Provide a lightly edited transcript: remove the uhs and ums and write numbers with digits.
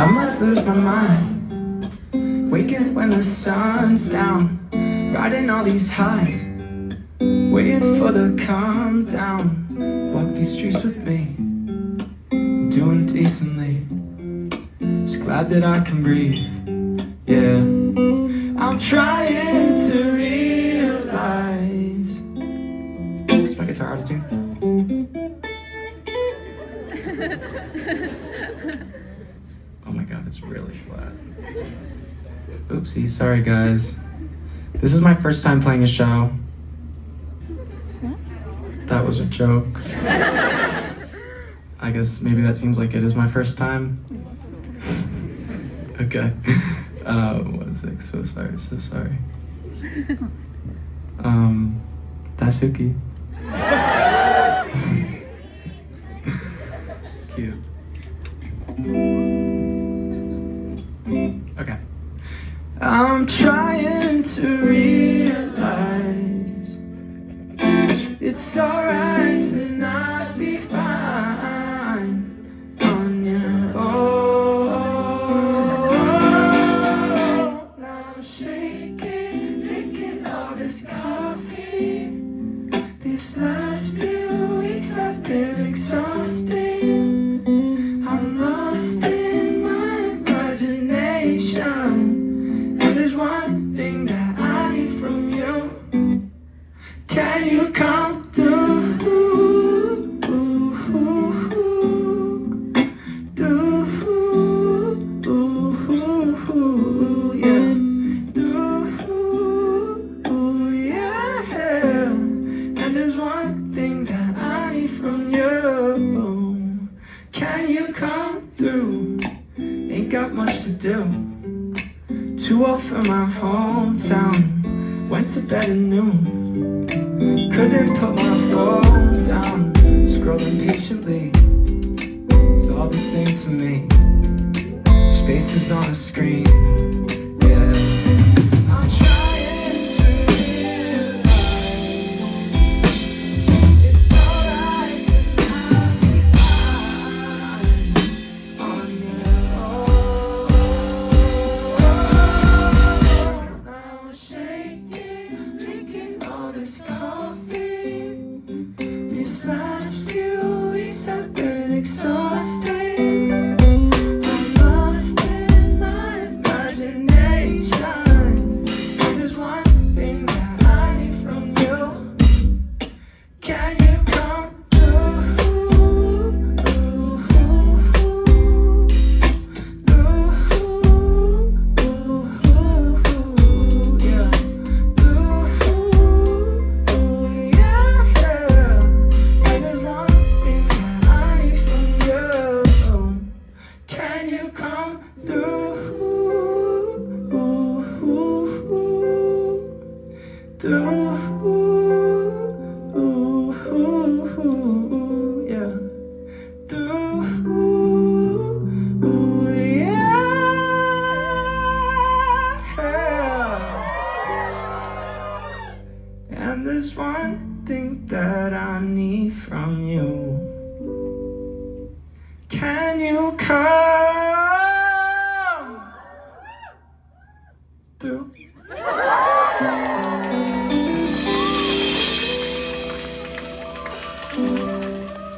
I might lose my mind, waking when the sun's down, riding all these highs, waiting for the calm down. Walk these streets with me, doing decently, just glad that I can breathe. Yeah, I'm trying to realize. Is my guitar out of tune? Oh my god, it's really flat. Oopsie, sorry guys. This is my first time playing a show. That was a joke. I guess maybe that seems like it is my first time. Okay. 1 sec, so sorry. Dasuki. Cute. Okay. I'm trying to realize it's alright to not be fine on your own. Now I'm shaking, drinking all this coffee. These last few weeks have been exhausting. I'm lost in my imagination, and there's one thing that I need from you. Can you come through? And there's one thing that I need from you. Can you come through? Ain't got much to do. Too old for my hometown. Went to bed at noon. Couldn't put my phone down. Scrolling patiently. It's all the same to me. Just faces on a screen. Yeah. I'm trying to realize it's alright to not be fine on your own. Now I'm shaking, drinking all this coffee. These last few weeks have been exhausting. I'm lost in my imagination. There's one thing that I need from you. Can you come through? Yeah. And there's one thing that I need from you. Can you come through? Yeah. And there's one thing that I need from you. Can you come?